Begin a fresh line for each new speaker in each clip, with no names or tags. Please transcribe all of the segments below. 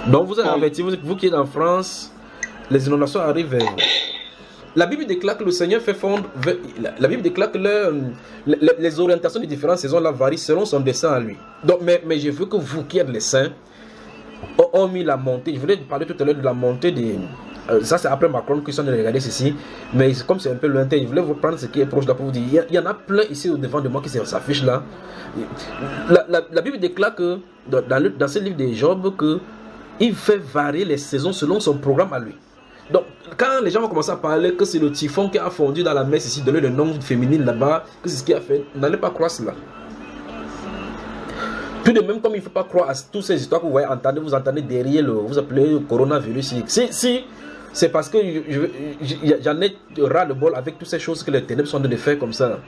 Donc vous avez averti, vous qui êtes en France, les inondations arrivent vers vous. La Bible déclare que le Seigneur fait fondre. La Bible déclare que les orientations des différentes saisons là varient selon son dessein à lui. Donc, mais je veux que vous qui êtes les saints, ont mis la montée. Je voulais parler tout à l'heure de la montée des. Ça, c'est après Macron qui sont de regarder ceci. Mais comme c'est un peu lointain, je voulais vous prendre ce qui est proche là pour vous dire. Il y en a plein ici au devant de moi qui s'affichent là. La Bible déclare que dans ce livre de Job, que il fait varier les saisons selon son programme à lui. Donc, quand les gens vont commencer à parler que c'est le typhon qui a fondu dans la messe ici, donner le nom féminin là-bas, que c'est ce qui a fait, n'allez pas croire cela. Tout de même, comme il ne faut pas croire à toutes ces histoires que vous entendez derrière vous appelez le coronavirus. Si c'est parce que j'en ai ras le bol avec toutes ces choses que les ténèbres sont en train de faire comme ça.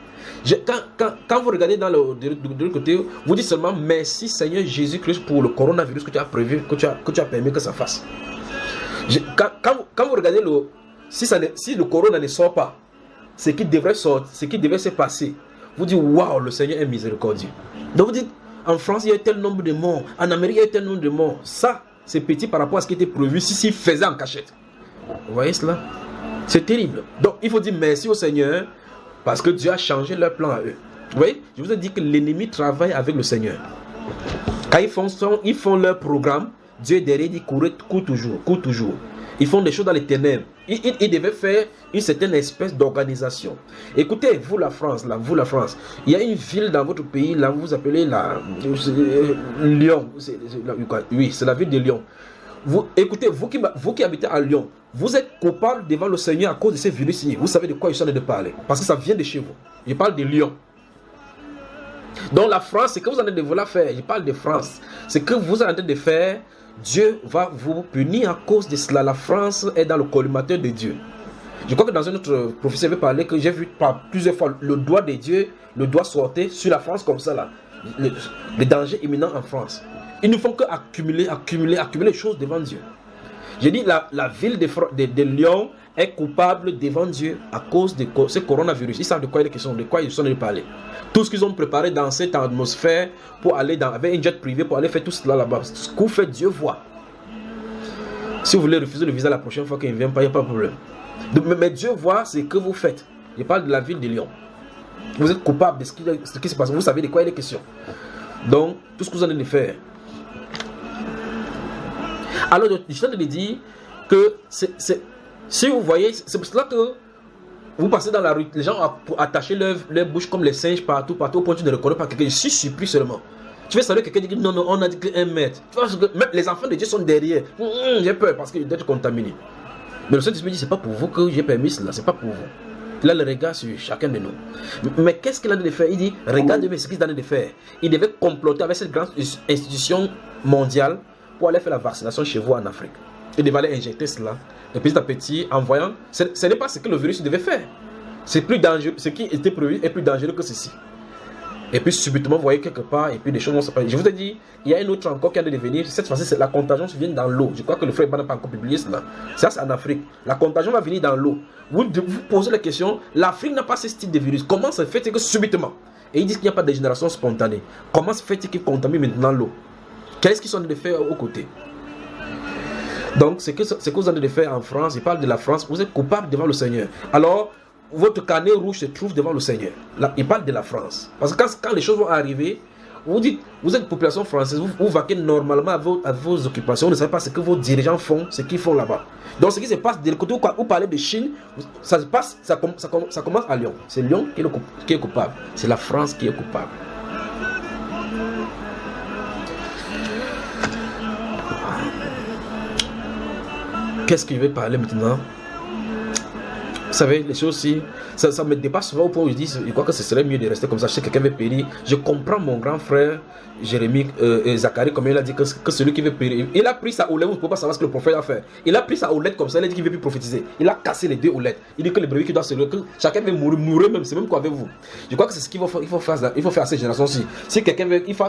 Quand vous regardez de l'autre côté, vous dites seulement merci Seigneur Jésus-Christ pour le coronavirus que tu as prévu, que tu as permis que ça fasse. Quand vous regardez si le corona ne sort pas, ce qui devrait se passer, vous dites waouh, le Seigneur est miséricordieux. Donc vous dites en France il y a tel nombre de morts, en Amérique il y a tel nombre de morts. Ça c'est petit par rapport à ce qui était prévu si faisait en cachette. Vous voyez cela? C'est terrible. Donc il faut dire merci au Seigneur parce que Dieu a changé leur plan à eux. Vous voyez, je vous ai dit que l'ennemi travaille avec le Seigneur. Quand ils font leur programme, Dieu derrière dit court toujours. Ils font des choses dans les ténèbres. Ils devaient faire une certaine espèce d'organisation. Écoutez, vous la France, il y a une ville dans votre pays, là, vous appelez Lyon. Oui, c'est la ville de Lyon. Écoutez, vous qui habitez à Lyon, vous êtes coupable devant le Seigneur à cause de ces virus-ci. Vous savez de quoi je suis en train de parler. Parce que ça vient de chez vous. Je parle de Lyon. Donc la France, c'est que vous êtes en train de vouloir faire. Je parle de France. C'est que vous êtes en train de faire. Dieu va vous punir à cause de cela. La France est dans le collimateur de Dieu. Je crois que dans une autre prophétie, j'avais parlé que j'ai vu par plusieurs fois le doigt de Dieu, le doigt sortir sur la France comme ça là. Le danger imminent en France. Ils ne font que accumuler les choses devant Dieu. J'ai dit la ville de Lyon est coupable devant Dieu à cause de ce coronavirus. Ils savent de quoi il est question, de quoi ils sont allés parler. Tout ce qu'ils ont préparé dans cette atmosphère pour aller avec un jet privé pour aller faire tout cela là-bas. Ce que vous faites, Dieu voit. Si vous voulez refuser le visa la prochaine fois qu'il ne vient pas, il n'y a pas de problème. Mais Dieu voit ce que vous faites. Je parle de la ville de Lyon. Vous êtes coupable de ce qui se passe. Vous savez de quoi il est question. Donc, tout ce que vous allez faire. Alors, je suis en train de dire que si vous voyez, c'est pour cela que vous passez dans la rue, les gens ont attaché leur bouche comme les singes partout, au point où tu ne reconnais pas quelqu'un. Je suis surpris seulement. Tu veux saluer quelqu'un qui dit non, on a dit que 1 mètre. Tu vois, même les enfants de Dieu sont derrière. J'ai peur parce qu'ils doivent être contaminés. Mais le Saint-Esprit dit c'est pas pour vous que j'ai permis cela, c'est pas pour vous. Il a le regard sur chacun de nous. Mais qu'est-ce qu'il a de faire? Il dit regardez ce qu'il a de faire. Il devait comploter avec cette grande institution mondiale pour aller faire la vaccination chez vous en Afrique. Il devait aller injecter cela. Et petit à petit, en voyant, ce n'est pas ce que le virus devait faire. C'est plus dangereux. Ce qui était prévu est plus dangereux que ceci. Et puis subitement, vous voyez quelque part, et puis des choses vont se passer. Je vous ai dit, il y a une autre encore qui a de devenir. Cette fois-ci, la contagion vient dans l'eau. Je crois que le frère n'a pas encore publié cela. Ça, c'est en Afrique. La contagion va venir dans l'eau. Vous posez la question, l'Afrique n'a pas ce type de virus. Comment se fait-il que subitement? Et ils disent qu'il n'y a pas de génération spontanée. Comment se fait-il qu'ils contaminent maintenant l'eau? Qu'est-ce qu'ils sont en train de faire aux côtés? Donc, ce que vous avez de faire en France, il parle de la France, vous êtes coupable devant le Seigneur. Alors, votre carnet rouge se trouve devant le Seigneur. Là, il parle de la France. Parce que quand les choses vont arriver, vous dites, vous êtes population française, vous vaquez normalement à vos occupations, vous ne savez pas ce que vos dirigeants font, ce qu'ils font là-bas. Donc, ce qui se passe de l'autre côté, vous parlez de Chine, ça commence à Lyon. C'est Lyon qui est coupable. C'est la France qui est coupable. Qu'est-ce qu'il veut parler maintenant? Vous savez, les choses aussi, ça me dépasse souvent au point où je dis, je crois que ce serait mieux de rester comme ça. Je sais que quelqu'un veut périr. Je comprends mon grand frère, Jérémie, Zacharie, comme il a dit que celui qui veut périr, il a pris sa houlette, vous ne pouvez pas savoir ce que le prophète a fait. Il a pris sa houlette comme ça, il a dit qu'il ne veut plus prophétiser. Il a cassé les deux houlettes. Il dit que les brebis qui doivent se lever, que chacun veut mourir même, c'est même qu'avec vous. Je crois que c'est ce qu'il faut faire à cette génération-ci. Si quelqu'un veut, il faut